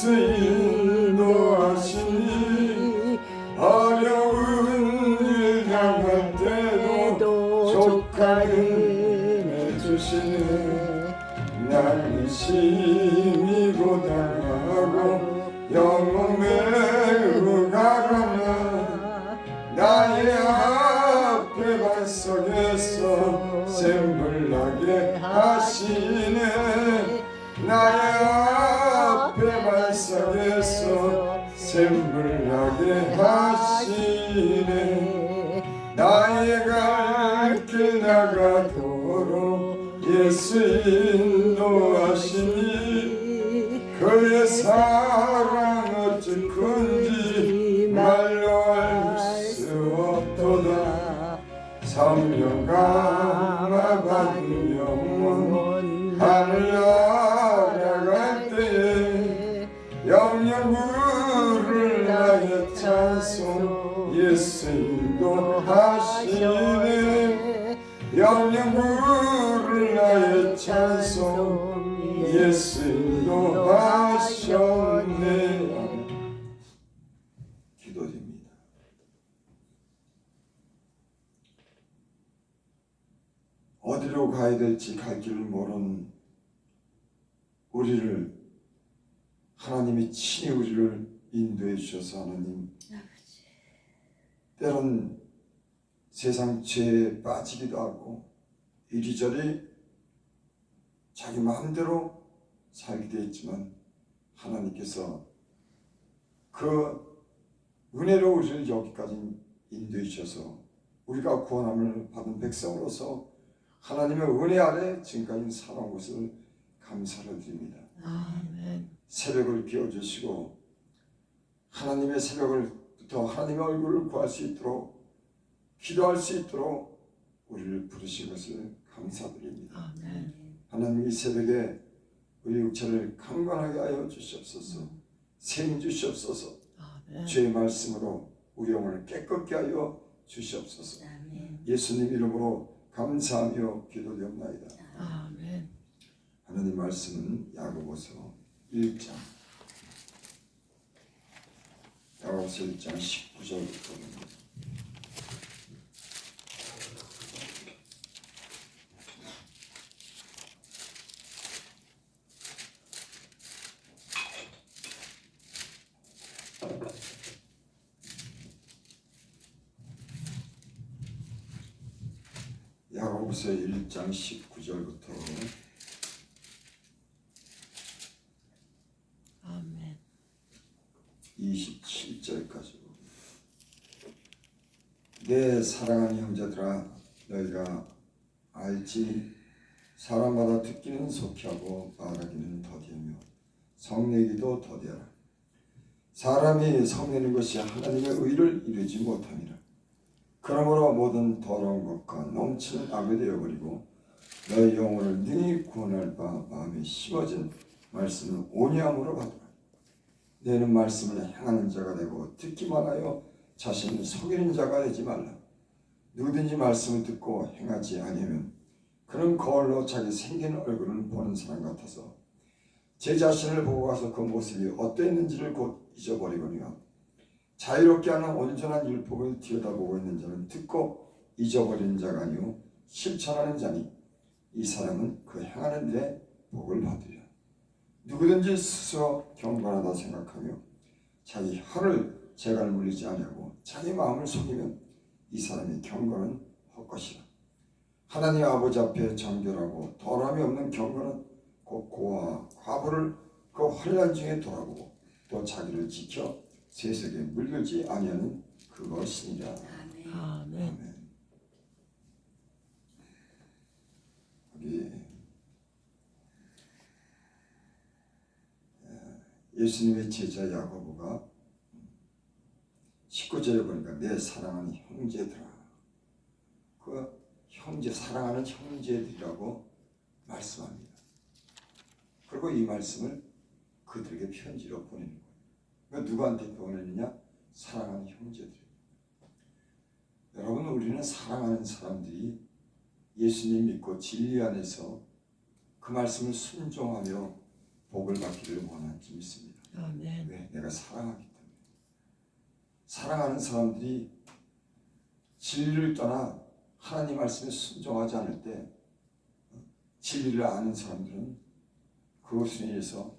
예수 인도하시니 어려운 일 당할 때도 족한 은혜 주시네. 나는 심히 고단하고 영혼 매우 가라나 나의 앞에 반석에서 샘물 나게 하시네. 나의 앞에 반석에서 샘물 나게 하시네. 나의 갈 길 나가도록 예수 인도하시니 그의 사랑 어찌 큰지 말로 알 수 없도다. 성령 감화 받은 영혼 하늘 날아갈 때에 영영 부를 나의 찬송 예수 인도하시네. 영영 부를 나의 찬송 예수 인도하셨네. 기도드립니다. 어디로 가야 될지 갈 길을 모르는 우리를 하나님이 친히 우리를 인도해 주셔서 하나님, 때론 세상 죄에 빠지기도 하고 이리저리 자기 마음대로 살기도 했지만 하나님께서 그 은혜로 우리를 여기까지 인도해 주셔서 우리가 구원함을 받은 백성으로서 하나님의 은혜 아래 지금까지 살아온 것을 감사를 드립니다. 아멘. 새벽을 비워주시고 하나님의 새벽을부터 하나님의 얼굴을 구할 수 있도록 기도할 수 있도록 우리를 부르신 것을 감사드립니다. 아멘. 하나님 이 새벽에 우리 육체를 강건하게 하여 주시옵소서. 생 주시옵소서. 아멘. 주의 말씀으로 우리 영혼을 깨끗게 하여 주시옵소서. 아멘. 예수님 이름으로 감사하며 기도드립나이다. 아멘. 하나님 말씀은 야고보서 1장 19절부터입니다. 야고보서 1장 19절부터 아멘. 27절까지. 내 사랑하는 형제들아, 너희가 알지 사람마다 듣기는 속히하고 말하기는 더디하며 성내기도 더디하라. 사람이 성내는 것이 하나님의 의를 이루지 못함이라. 그러므로 모든 더러운 것과 넘치는 악을 되어버리고 너희 영혼을 능히 구원할 바 마음에 심어진 말씀을 온유함으로 받으라. 내는 말씀을 행하는 자가 되고 듣기만 하여 자신을 속이는 자가 되지 말라. 누구든지 말씀을 듣고 행하지 아니하면 그는 거울로 자기 생긴 얼굴을 보는 사람 같아서 제 자신을 보고 가서 그 모습이 어떠했는지를 곧 잊어버리거니와 자유롭게 하는 온전한 율법을 들여다보고 있는 자는 듣고 잊어버리는 자가 아니요 실천하는 자니 이 사람은 그 행하는 일에 복을 받으리라. 누구든지 스스로 경건하다 생각하며 자기 혀를 재갈 물리지 아니하고 자기 마음을 속이면 이 사람의 경건은 헛것이라. 하나님 아버지 앞에 정결하고 더러움이 없는 경건은 곧 고아와 과부를 그 환난 중에 돌아보고 또 자기를 지켜 세속에 물들지 아니하는 그것이니라. 아멘. 아멘. 아멘. 여기 예수님의 제자 야고보가 19절에 보니까 내 사랑하는 형제들아, 그 형제, 사랑하는 형제들이라고 말씀합니다. 그리고 이 말씀을 그들에게 편지로 보내는 거예요. 그러니까 누구한테 보내느냐? 사랑하는 형제들. 여러분, 우리는 사랑하는 사람들이 예수님 믿고 진리 안에서 그 말씀을 순종하며 복을 받기를 원하지 믿습니다. 아멘. 왜? 내가 사랑하기 때문에. 사랑하는 사람들이 진리를 떠나 하나님 말씀에 순종하지 않을 때 진리를 아는 사람들은 그것에 의해서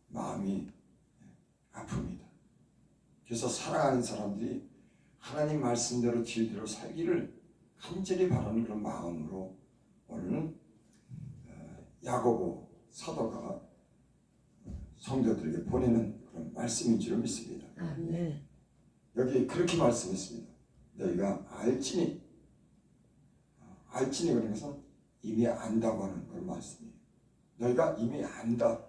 마음이 아픕니다. 그래서 사랑하는 사람들이 하나님 말씀대로 진리대로 살기를 간절히 바라는 그런 마음으로 오늘은 야고보 사도가 성도들에게 보내는 그런 말씀인 줄 믿습니다. 아멘. 여기 그렇게 말씀했습니다. 너희가 알지니 그런 것은 이미 안다고 하는 그런 말씀이에요. 너희가 이미 안다.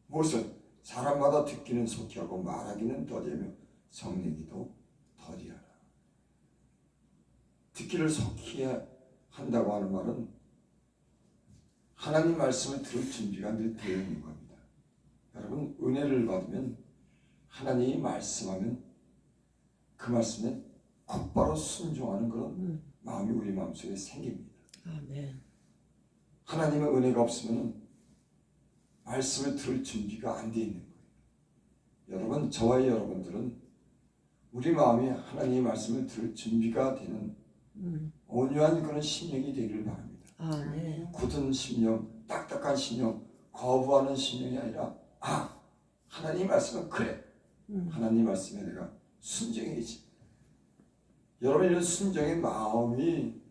무엇을? 사람마다 듣기는 속히하고 말하기는 더디하며 성내기도 더디하라. 듣기를 속히 한다고 하는 말은 하나님 말씀을 들을 준비가 늘 되어 있는 겁니다. 여러분, 은혜를 받으면 하나님이 말씀하면 그 말씀에 곧바로 순종하는 그런 마음이 우리 마음속에 생깁니다. 아멘. 하나님의 은혜가 없으면 말씀을 들을 준비가 안 되어 있는 거예요. 여러분, 저와 여러분들은 우리 마음이 하나님의 말씀을 들을 준비가 되는 온유한 그런 심령이 되기를 바랍니다. 아멘. 굳은 심령, 딱딱한 심령, 거부하는 심령이 아니라 하나님 말씀은 그래. 하나님 말씀에 내가 순종해야지. 여러분, 이런 순종의 마음이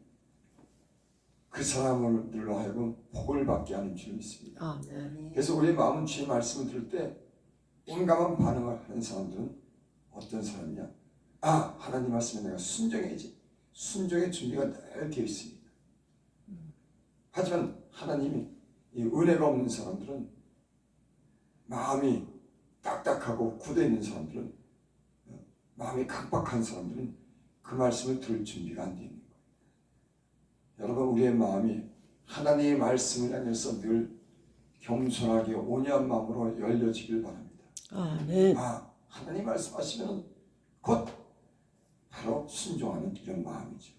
그 사람들로 하여금 복을 받게 하는 줄 믿습니다. 아멘. 그래서 우리 마음은 주의 말씀을 들을 때 민감한 반응을 하는 사람들은 어떤 사람이냐? 하나님 말씀에 내가 순종해야지. 순종의 준비가 늘 되어 있습니다. 하지만 하나님이 이 은혜가 없는 사람들은, 마음이 딱딱하고 굳어있는 사람들은, 마음이 강박한 사람들은 그 말씀을 들을 준비가 안 되는 거예요. 여러분, 우리의 마음이 하나님의 말씀을 향해서 늘 겸손하게 온유한 마음으로 열려지길 바랍니다. 아멘. 하나님 말씀하시면 곧 바로 순종하는 이런 마음이죠.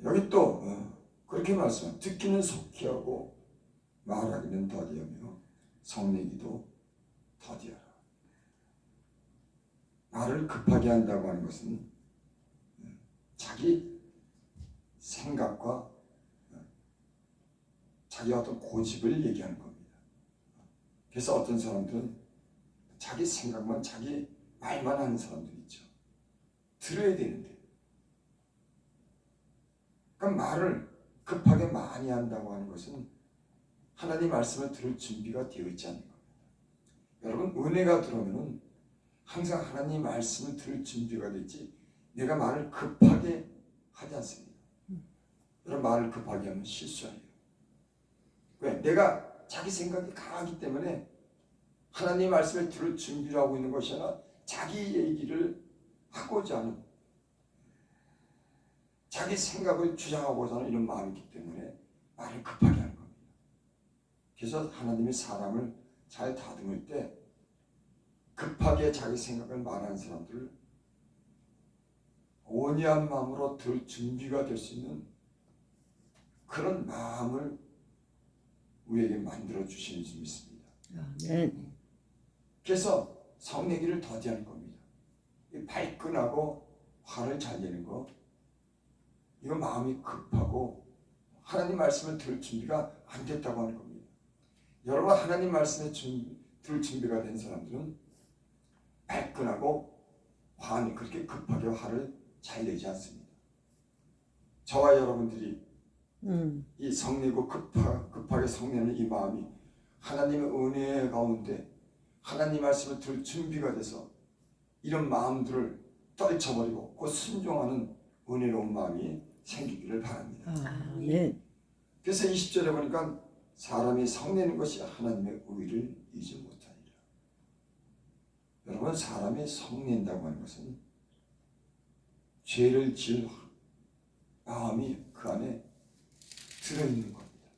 여기 또 그렇게 말씀합니다. 듣기는 속히 하고 말하기는 더디하며 성내기도 더디하라. 말을 급하게 한다고 하는 것은 자기 생각과 자기 어떤 고집을 얘기하는 겁니다. 그래서 어떤 사람들은 자기 생각만, 자기 말만 하는 사람들이 있죠. 들어야 되는데. 그러니까 말을 급하게 많이 한다고 하는 것은 하나님 말씀을 들을 준비가 되어 있지 않는 겁니다. 여러분, 은혜가 들어오면 항상 하나님 말씀을 들을 준비가 되지 내가 말을 급하게 하지 않습니다. 여러분, 말을 급하게 하면 실수해요. 왜? 내가 자기 생각이 강하기 때문에 하나님 말씀을 들을 준비를 하고 있는 것이 아니라 자기 얘기를 하고자 하는, 자기 생각을 주장하고자 하는 이런 마음이기 때문에 말을 급하게 하는 겁니다. 그래서 하나님이 사람을 잘 다듬을 때 급하게 자기 생각을 말하는 사람들을 온유한 마음으로 들 준비가 될 수 있는 그런 마음을 우리에게 만들어 주시는 줄 믿습니다. 아멘. 그래서 성내기를 더디하는 겁니다. 발끈하고 화를 잘 내는 거, 이거 마음이 급하고 하나님 말씀을 들을 준비가 안 됐다고 하는 겁니다. 여러분, 하나님 말씀에 들을 준비가 된 사람들은 발끈하고 화는 그렇게 급하게 화를 잘 내지 않습니다. 저와 여러분들이 이 성내고 급하게 성내는 이 마음이 하나님의 은혜 가운데 하나님 말씀을 들을 준비가 돼서 이런 마음들을 떨쳐버리고 곧 순종하는 은혜로운 마음이 생기기를 바랍니다. 아멘. 그래서 20절에 보니까 사람이 성내는 것이 하나님의 의를 잊지 못하리라. 여러분, 사람이 성낸다고 하는 것은 죄를 지을 마음이 그 안에 들어있는 겁니다.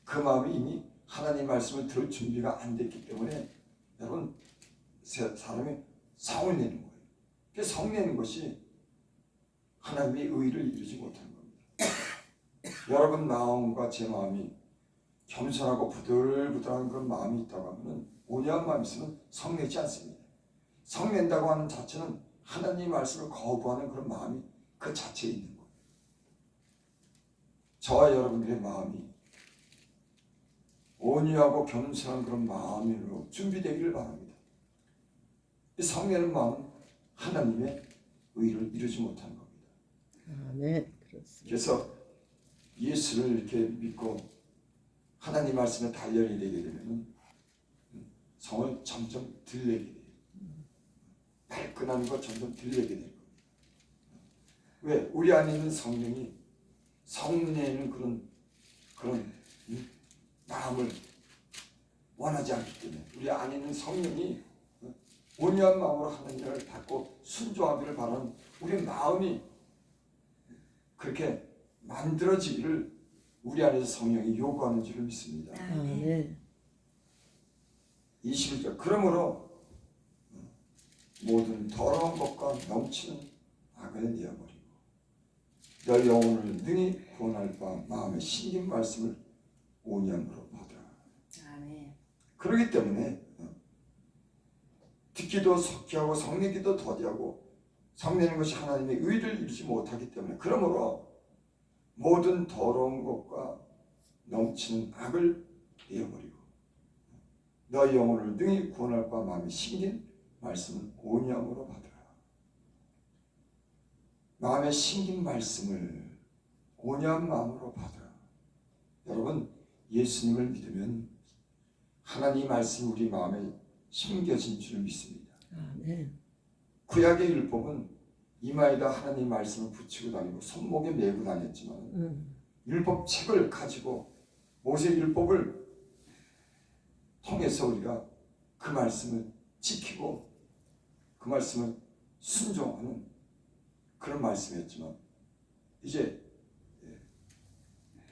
그 마음이 이미 하나님 말씀을 들을 준비가 안 됐기 때문에 여러분, 사람이 성을 내는 거예요. 그 성내는 것이 하나님의 의를 이루지 못하는 겁니다. 여러분 마음과 제 마음이 겸손하고 부들부들한 그런 마음이 있다고 하면 온유한 마음이 있으면 성내지 않습니다. 성낸다고 하는 자체는 하나님의 말씀을 거부하는 그런 마음이 그 자체에 있는 거예요. 저와 여러분들의 마음이 온유하고 겸손한 그런 마음으로 준비되기를 바랍니다. 이 성내는 마음은 하나님의 의를 이루지 못하는 겁니다. 아멘. 그렇습니다. 그래서 예수를 이렇게 믿고 하나님 말씀에 단련이 되게 되면 성을 점점 들리게 돼요. 발끈하는 것 점점 들리게 될 겁니다. 왜? 우리 안에 있는 성령이 성내는 그런 마음을 원하지 않기 때문에 우리 안에 있는 성령이 온유한 마음으로 하나님을 받고 순종하기를 바라는 우리 마음이 그렇게 만들어지기를 우리 안에서 성령이 요구하는 줄을 믿습니다. 아멘. 21절 그러므로 모든 더러운 것과 넘치는 악을 내어버리고 너 영혼을 능히 구원할 바 마음에 심긴 말씀을 온유함으로 받으라. 아멘. 그렇기 때문에 듣기도 속기하고 성내기도 더디하고 성내는 것이 하나님의 의를 이루지 못하기 때문에 그러므로 모든 더러운 것과 넘치는 악을 내어버리고 너 영혼을 능히 구원할 바 마음에 심긴 말씀은 온유함으로 받으라. 마음에 심긴 말씀을 온유한 마음으로 받으라. 여러분 예수님을 믿으면 하나님 말씀이 우리 마음에 심겨진 줄 믿습니다. 아멘. 구약의 율법은 이마에다 하나님 말씀을 붙이고 다니고 손목에 메고 다녔지만 율법 책을 가지고 모세 율법을 통해서 우리가 그 말씀을 지키고 그 말씀을 순종하는 그런 말씀이었지만 이제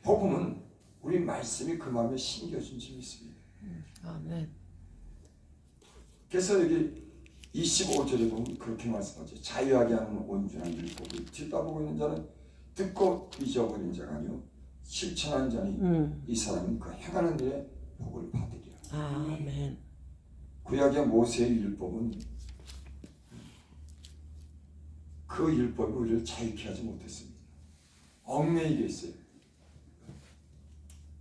복음은 우리 말씀이 그 마음에 심겨진 줄 믿습니다. 아멘. 그래서 여기 25절에 보면 그렇게 말씀하죠. 자유하게 하는 온전한 율법을 뒤따보고 있는 자는 듣고 잊어버린 자가 아니요 실천한 자니 이 사람은 그 행하는 일에 복을 받으리라. 아멘. 구약의 모세의 율법은 그 율법이 우리를 자유케 하지 못했습니다. 얽매이게 했어요.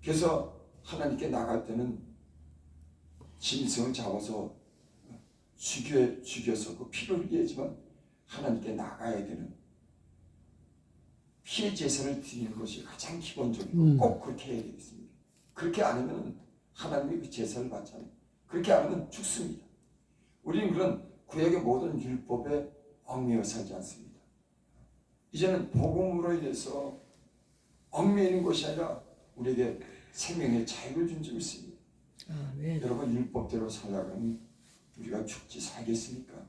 그래서 하나님께 나갈 때는 짐승을 잡아서 죽여서 그 피를 흘리지만 하나님께 나가야 되는 피의 제사를 드리는 것이 가장 기본적이고 꼭 그렇게 해야 되겠습니다. 그렇게 안 하면 하나님이 그 제사를 받잖아요. 그렇게 안 하면 죽습니다. 우리는 그런 구약의 모든 율법에 얽매여 살지 않습니다. 이제는 복음으로 인해서 얽매이는 것이 아니라 우리에게 생명의 자유를 준 줄 믿습니다. 아멘. 여러분 율법대로 살아가면 우리가 죽지 살겠습니까?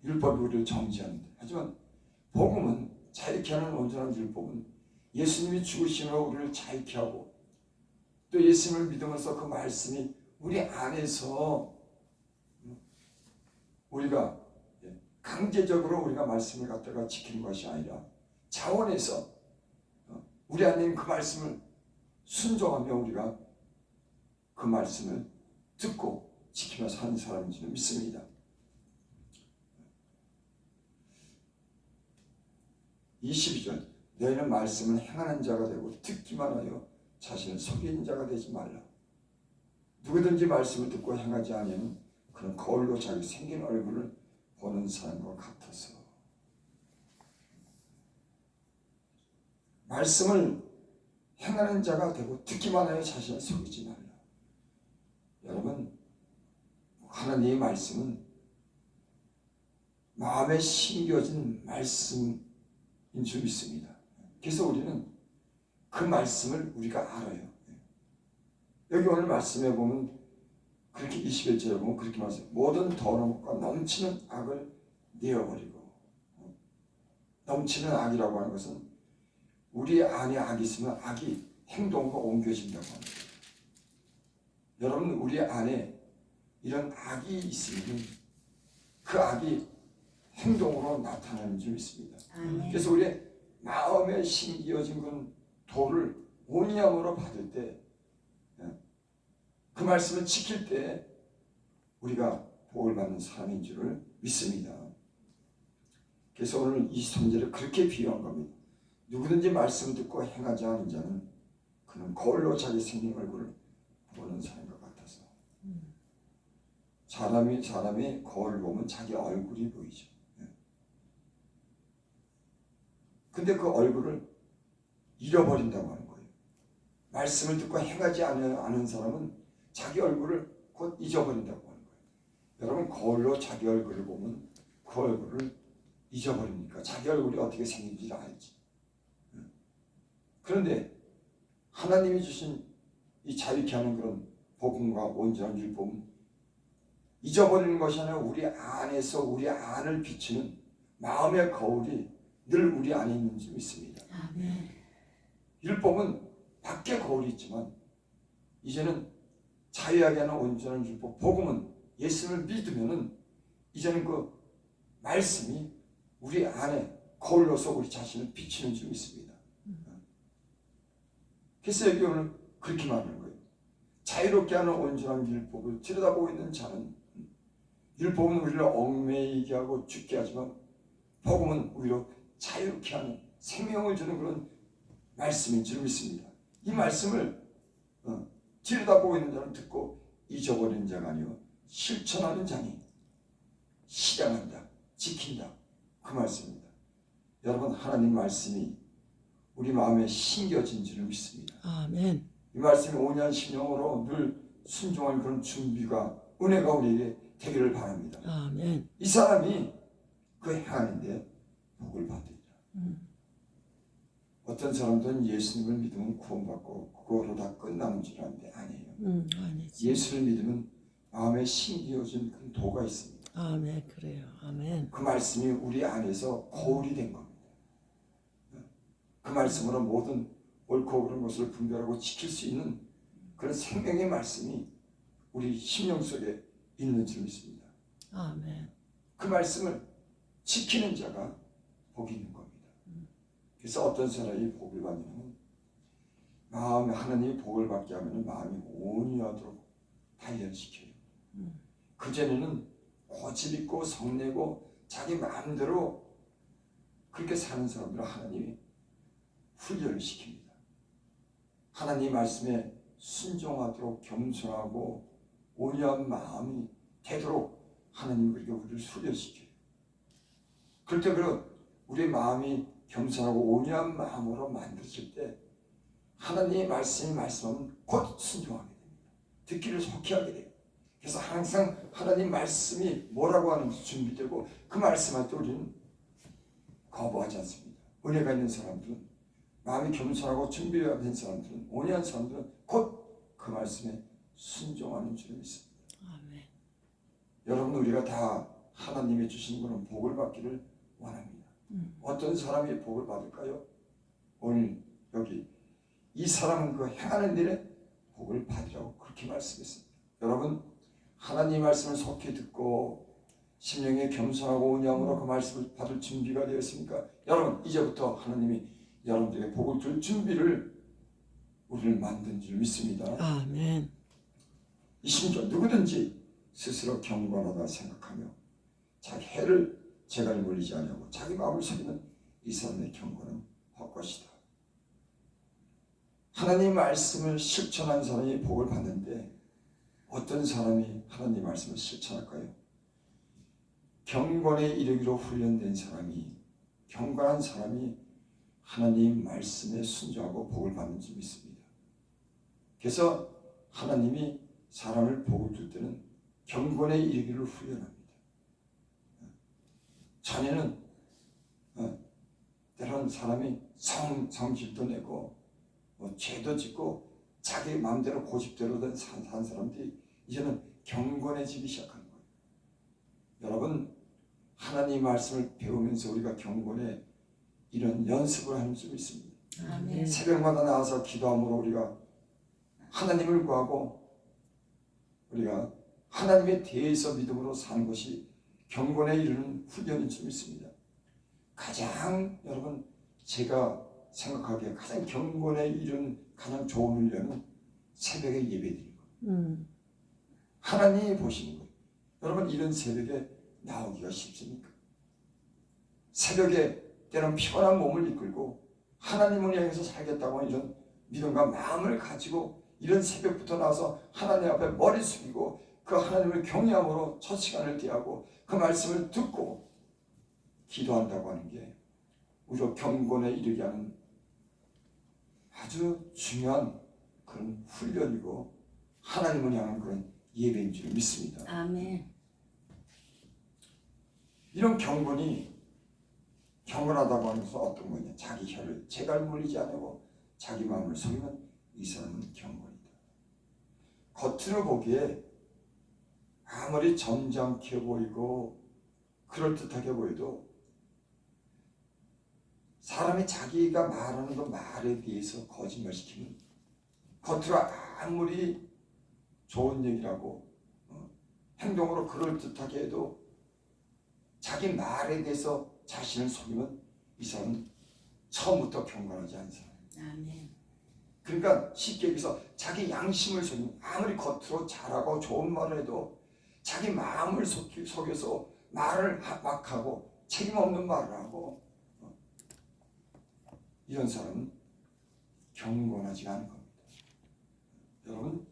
율법이 우리를 정지하는데 하지만 복음은 자유케 하는 온전한 율법은 예수님이 죽으심으로 우리를 자유케 하고 또 예수님을 믿으면서 그 말씀이 우리 안에서 우리가 강제적으로 우리가 말씀을 갖다가 지키는 것이 아니라 자원에서 우리 안에 있는 그 말씀을 순종하며 우리가 그 말씀을 듣고 지키며 사는 사람인지는 믿습니다. 22절 너희는 말씀을 행하는 자가 되고 듣기만 하여 자신을 속이는 자가 되지 말라. 누구든지 말씀을 듣고 행하지 아니하면 그는 거울로 자기 생긴 얼굴을 보는 사람과 같아서 말씀을 행하는 자가 되고 듣기만 하여 자신을 속이지 말라. 여러분 하나님의 말씀은 마음에 심겨진 말씀인 줄 믿습니다. 그래서 우리는 그 말씀을 우리가 알아요. 여기 오늘 말씀에 보면 그렇게 21절에 보면 그렇게 말씀해요. 모든 더러운 것과 넘치는 악을 내어버리고 넘치는 악이라고 하는 것은 우리 안에 악이 있으면 악이 행동으로 옮겨진다고 합니다. 여러분 우리 안에 이런 악이 있으면 그 악이 행동으로 나타나는 줄 믿습니다. 아멘. 그래서 우리의 마음에 심겨진 그 돌을 온유함으로 받을 때, 그 말씀을 지킬 때 우리가 복을 받는 사람인 줄을 믿습니다. 그래서 오늘 이 손절을 그렇게 비유한 겁니다. 누구든지 말씀을 듣고 행하지 않은 자는 그는 거울로 자기 생긴 얼굴을 보는 사람과 같아서. 사람이 거울을 보면 자기 얼굴이 보이죠. 근데 그 얼굴을 잃어버린다고 하는 거예요. 말씀을 듣고 행하지 않은 사람은 자기 얼굴을 곧 잊어버린다고 하는 거예요. 여러분, 거울로 자기 얼굴을 보면 그 얼굴을 잊어버립니까? 자기 얼굴이 어떻게 생긴지 알지. 그런데 하나님이 주신 이 자유케 하는 그런 복음과 온전한 율법은 잊어버리는 것이 아니라 우리 안에서 우리 안을 비추는 마음의 거울이 늘 우리 안에 있는 줄 믿습니다. 아멘. 율법은 밖에 거울이 있지만 이제는 자유하게 하는 온전한 율법, 복음은 예수를 믿으면은 이제는 그 말씀이 우리 안에 거울로서 우리 자신을 비추는 줄 믿습니다. 그래서 여기 오늘 그렇게 말하는 거예요. 자유롭게 하는 온전한 율법을 들여다보고 있는 자는, 율법은 우리를 얽매이게 하고 죽게 하지만 복음은 오히려 자유롭게 하는, 생명을 주는 그런 말씀인 줄 믿습니다. 이 말씀을 들여다보고 있는 자는 듣고 잊어버리는 자가 아니요 실천하는 자니 실행한다, 지킨다, 그 말씀입니다. 여러분, 하나님 말씀이 우리 마음에 심겨진 줄 믿습니다. 아멘. 이 말씀이 5년 10년으로 늘 순종할 그런 준비가, 은혜가 우리에게 되기를 바랍니다. 아멘. 이 사람이 그 행하는데 복을 받으리라. 어떤 사람들은 예수님을 믿으면 구원받고 그거로 다 끝나는 줄 아는데 아니에요. 아니지. 예수를 믿으면 마음에 심겨진 그 도가 있습니다. 아멘. 그래요. 아멘. 그 말씀이 우리 안에서 거울이 된 겁니다. 그 말씀으로 모든 옳고 그른 것을 분별하고 지킬 수 있는 그런 생명의 말씀이 우리 심령 속에 있는 줄 믿습니다. 아멘. 그 말씀을 지키는 자가 복이 있는 겁니다. 그래서 어떤 사람이 복을 받냐면, 마음에 하나님이 복을 받게 하면 마음이 온유하도록 단련시켜요. 그전에는 고집 있고 성내고 자기 마음대로 그렇게 사는 사람들은 하나님이 훈련을 시킵니다. 하나님 말씀에 순종하도록 겸손하고 온유한 마음이 되도록 하나님 그렇게 우리를 훈련시켜요. 그럴 때 우리 마음이 겸손하고 온유한 마음으로 만들어질 때 하나님의 말씀이 말씀하면 곧 순종하게 됩니다. 듣기를 속히하게 돼요. 그래서 항상 하나님 말씀이 뭐라고 하는지 준비되고 그 말씀할 때 우리는 거부하지 않습니다. 은혜가 있는 사람들은, 마음이 겸손하고 준비가 된 사람들은, 온유한 사람들은 곧 그 말씀에 순종하는 줄 믿습니다. 아멘. 여러분, 우리가 다 하나님이 주신 그런 복을 받기를 원합니다. 어떤 사람이 복을 받을까요? 오늘 여기 이 사람은 그 행하는 일에 복을 받으라고 그렇게 말씀했습니다. 여러분, 하나님 말씀을 속히 듣고 심령에 겸손하고 온유함으로 그 말씀을 받을 준비가 되었습니까? 여러분, 이제부터 하나님이 여러분들에게 복을 줄 준비를 우리를 만든 줄 믿습니다. 아멘. 이 심지어 누구든지 스스로 경건하다 생각하며 자기 해를 재갈 물리지 않냐고 자기 마음을 속이는 이 사람의 경건은 헛것이다. 하나님 말씀을 실천한 사람이 복을 받는데 어떤 사람이 하나님 말씀을 실천할까요? 경건에 이르기로 훈련된 사람이, 경건한 사람이 하나님 말씀에 순종하고 복을 받는 줄 믿습니다. 그래서 하나님이 사람을 복을 줄 때는 경건에 이르기를 훈련합니다. 전에는 때로는 사람이 성질도 내고 죄도 짓고 자기 마음대로 고집대로 산 사람들이 이제는 경건해지기 시작하는 거예요. 여러분, 하나님 말씀을 배우면서 우리가 경건에 이런 연습을 하는 줄 믿습니다. 아멘. 새벽마다 나와서 기도함으로 우리가 하나님을 구하고 우리가 하나님에 대해서 믿음으로 사는 것이 경건에 이르는 훈련인 줄 믿습니다. 가장 여러분, 제가 생각하기에 가장 경건에 이른 가장 좋은 훈련은 새벽에 예배드리는 거예요. 하나님이 보시는 거예요. 여러분 이런 새벽에 나오기가 쉽습니까? 새벽에 때론 피곤한 몸을 이끌고 하나님을 향해서 살겠다고 하는 이런 믿음과 마음을 가지고 이런 새벽부터 나와서 하나님 앞에 머리 숙이고 그 하나님을 경외함으로 첫 시간을 대하고 그 말씀을 듣고 기도한다고 하는 게 우리가 경건에 이르게 하는 아주 중요한 그런 훈련이고 하나님을 향한 그런 예배인 줄 믿습니다. 아멘. 이런 경건하다고 하는 것은 어떤 거냐? 자기 혀를 재갈 물리지 않고 자기 마음을 속이면 이 사람은 경건이다. 겉으로 보기에 아무리 점잖게 보이고 그럴듯하게 보여도 사람이 자기가 말하는 그 말에 대해서 거짓말시키면 겉으로 아무리 좋은 얘기라고 행동으로 그럴듯하게 해도 자기 말에 대해서 자신을 속이면 이 사람은 처음부터 경건하지 않은 사람이에요. 아멘. 그러니까 쉽게 얘기해서 자기 양심을 속이면 아무리 겉으로 잘하고 좋은 말을 해도 자기 마음을 속여서 말을 막 하고 책임 없는 말을 하고 이런 사람은 경건하지 않은 겁니다. 여러분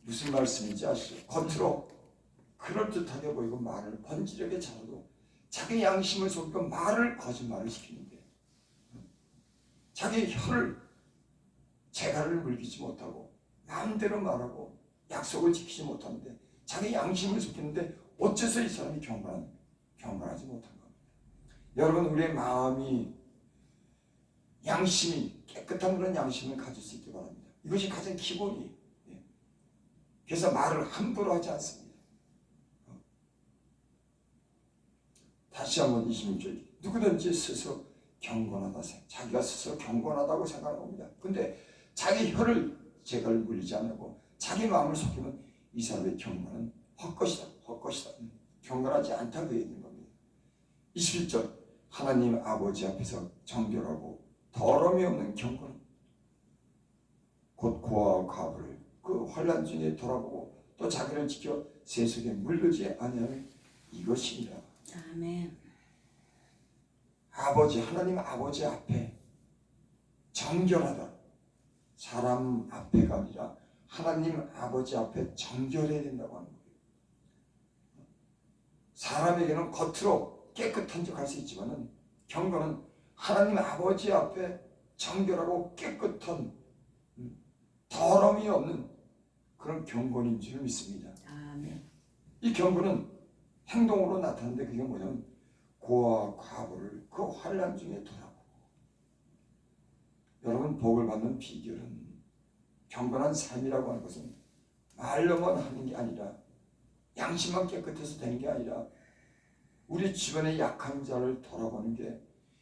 무슨 말씀인지 아시죠? 겉으로 그럴듯하게 보이고 말을 번지르게 잘해도 자기 양심을 속이고 말을 거짓말을 시키는데 자기 혀를 재갈을 물기지 못하고 마음대로 말하고 약속을 지키지 못하는데 자기 양심을 속이는데 어째서 이 사람이 경건하지 못한 겁니다. 여러분 우리의 마음이 양심이 깨끗한 그런 양심을 가질 수 있기 바랍니다. 이것이 가장 기본이에요. 그래서 말을 함부로 하지 않습니다. 다시 한번 26절 누구든지 스스로 경건하다 자기가 스스로 경건하다고 생각하는 겁니다. 근데 자기 혀를 재갈 물리지 않고 자기 마음을 속이면 이 사람의 경건은 헛것이다. 경건하지 않다고 얘기하는 겁니다. 21절 하나님 아버지 앞에서 정결하고 더러움이 없는 경건 곧 고아와 과부를 그 환난 중에 돌아보고 또 자기를 지켜 세속에 물르지 아니하는 이것이니라. 아멘. 하나님 아버지 앞에 정결하다. 사람 앞에가 아니라 하나님 아버지 앞에 정결해야 된다고 하는 거예요. 사람에게는 겉으로 깨끗한 척 할 수 있지만은 경건은 하나님 아버지 앞에 정결하고 깨끗한 더러움이 없는 그런 경건인 줄 믿습니다. 아멘. 이 경건은 행동으로 나타나는데 그게 뭐냐면 고아와 과부를 그 환난 중에 돌아보고 여러분 복을 받는 비결은 경건한 삶이라고 하는 것은 말로만 하는 게 아니라 양심만 깨끗해서 되는 게 아니라 우리 주변의 약한 자를 돌아보는 게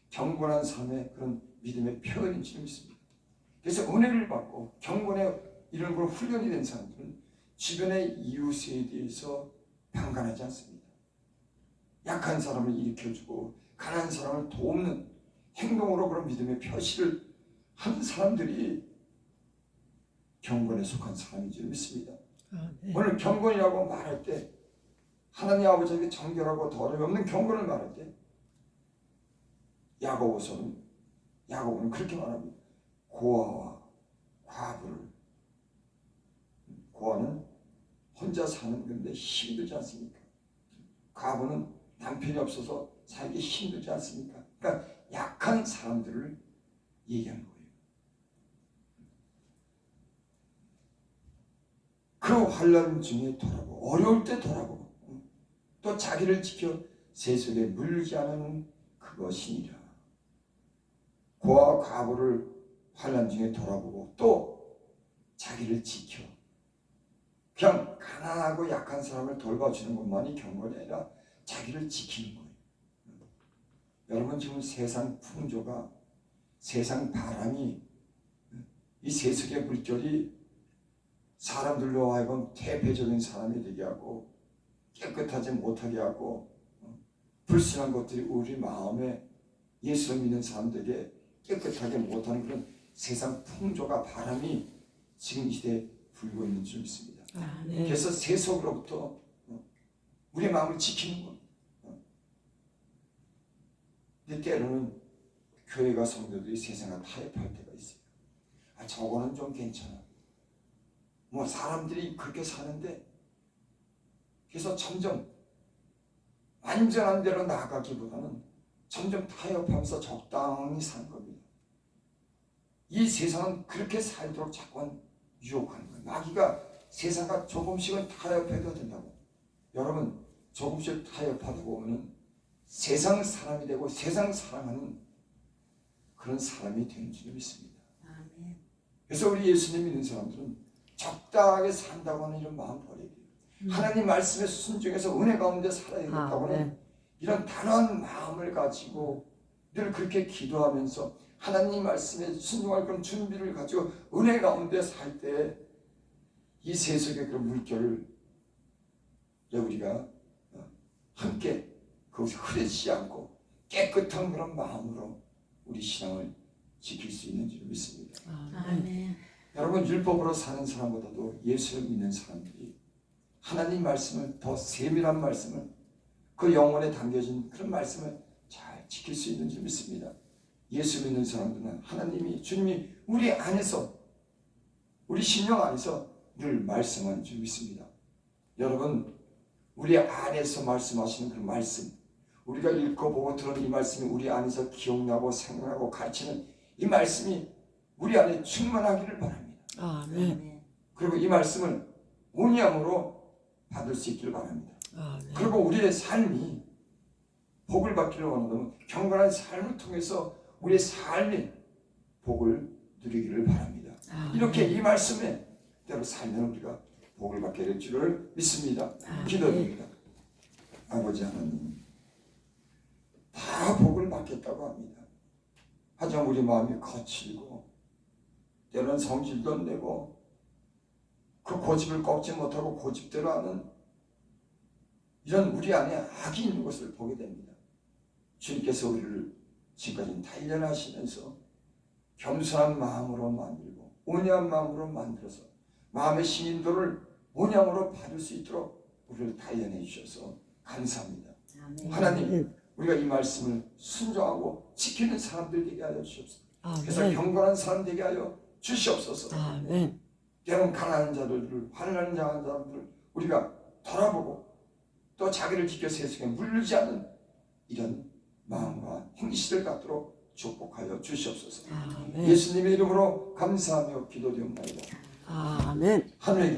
경건한 삶의 그런 믿음의 표현인 줄 믿습니다. 그래서 은혜를 받고 경건에 이런 걸 훈련이 된 사람들은 주변의 이웃에 대해서 방관하지 않습니다. 약한 사람을 일으켜주고 가난한 사람을 돕는 행동으로 그런 믿음의 표시를 한 사람들이 경건에 속한 사람인 줄 믿습니다. 오늘 경건이라고 말할 때 하나님 아버지에게 정결하고 더러움이 없는 경건을 말할 때 야고보는 그렇게 말합니다. 고아와 과부를 고아는 혼자 사는 건데 힘들지 않습니까? 과부는 남편이 없어서 살기 힘들지 않습니까? 그러니까 약한 사람들을 얘기하는 거예요. 그 환난 중에 돌아보고 어려울 때 돌아보고 또 자기를 지켜 세속에 물리지 않은 그것이니라. 고아와 과부를 환난 중에 돌아보고 또 자기를 지켜 그냥 가난하고 약한 사람을 돌봐주는 것만이 경건이 아니라 자기를 지키는 거예요. 여러분 지금 세상 풍조가 세상 바람이 이 세속의 물결이 사람들로 하여금 대표적인 사람이 되게 하고 깨끗하지 못하게 하고 불순한 것들이 우리 마음에 예수를 믿는 사람들에게 깨끗하게 못하는 그런 세상 풍조가 바람이 지금 이 시대에 불고 있는 줄 믿습니다. 아멘. 그래서 세속으로부터 우리의 마음을 지키는 겁니다. 근데 때로는 교회가 성도들이 세상과 타협할 때가 있어요. 아, 저거는 좀 괜찮아. 뭐 사람들이 그렇게 사는데, 그래서 점점 안전한 대로 나아가기보다는 점점 타협하면서 적당히 사는 겁니다. 이 세상은 그렇게 살도록 자꾸만 유혹하는 거예요. 마귀가 세상과 조금씩은 타협해도 된다고. 여러분, 조금씩 타협하다 보면 세상 사람이 되고 세상 사랑하는 그런 사람이 되는 줄 믿습니다. 아멘. 그래서 우리 예수님 믿는 사람들은 적당하게 산다고 하는 이런 마음 버려야 돼요. 하나님 말씀에 순종해서 은혜 가운데 살아야 된다고 하는 아멘. 이런 단호한 마음을 가지고 늘 그렇게 기도하면서 하나님 말씀에 순종할 그런 준비를 가지고 은혜 가운데 살 때 이 세속의 그런 물결을 우리가 함께 거기서 흐르지 않고 깨끗한 그런 마음으로 우리 신앙을 지킬 수 있는 줄 믿습니다. 아멘. 아멘. 여러분, 율법으로 사는 사람보다도 예수를 믿는 사람들이 하나님 말씀을, 더 세밀한 말씀을, 그 영혼에 담겨진 그런 말씀을 잘 지킬 수 있는 줄 믿습니다. 예수 믿는 사람들은 하나님이, 주님이 우리 안에서, 우리 심령 안에서 늘 말씀하는 줄 믿습니다. 여러분, 우리 안에서 말씀하시는 그 말씀, 우리가 읽고 보고 들은 이 말씀이 우리 안에서 기억나고 생각나고 가르치는 이 말씀이 우리 안에 충만하기를 바랍니다. 아멘. 아멘. 그리고 이 말씀을 온유함으로 받을 수 있기를 바랍니다. 아멘. 그리고 우리의 삶이 복을 받기를 원한다면 경건한 삶을 통해서 우리의 삶이 복을 누리기를 바랍니다. 아멘. 이렇게 이 말씀에 대로 살면 우리가 복을 받게 될 줄을 믿습니다. 기도드립니다. 아버지 하나님, 다 복을 받겠다고 합니다. 하지만 우리 마음이 거칠고 때로는 성질도 안 내고 그 고집을 꺾지 못하고 고집대로 하는 이런 우리 안에 악이 있는 것을 보게 됩니다. 주님께서 우리를 지금까지 단련하시면서 겸손한 마음으로 만들고 온유한 마음으로 만들어서 마음의 신인도를 온양으로 받을 수 있도록 우리를 단련해 주셔서 감사합니다. 아멘. 하나님, 우리가 이 말씀을 순종하고 지키는 사람들 되게 하여 주옵소서. 그래서 아멘. 경건한 사람 되게 하여 주시옵소서. 아멘. 때론 가난한 자들을, 화를 자들을 우리가 돌아보고 또 자기를 지켜 세상에 물르지 않는 이런 마음과 행실을 갖도록 축복하여 주시옵소서. 아멘. 예수님의 이름으로 감사하며 기도드립니다. 아멘. 하늘의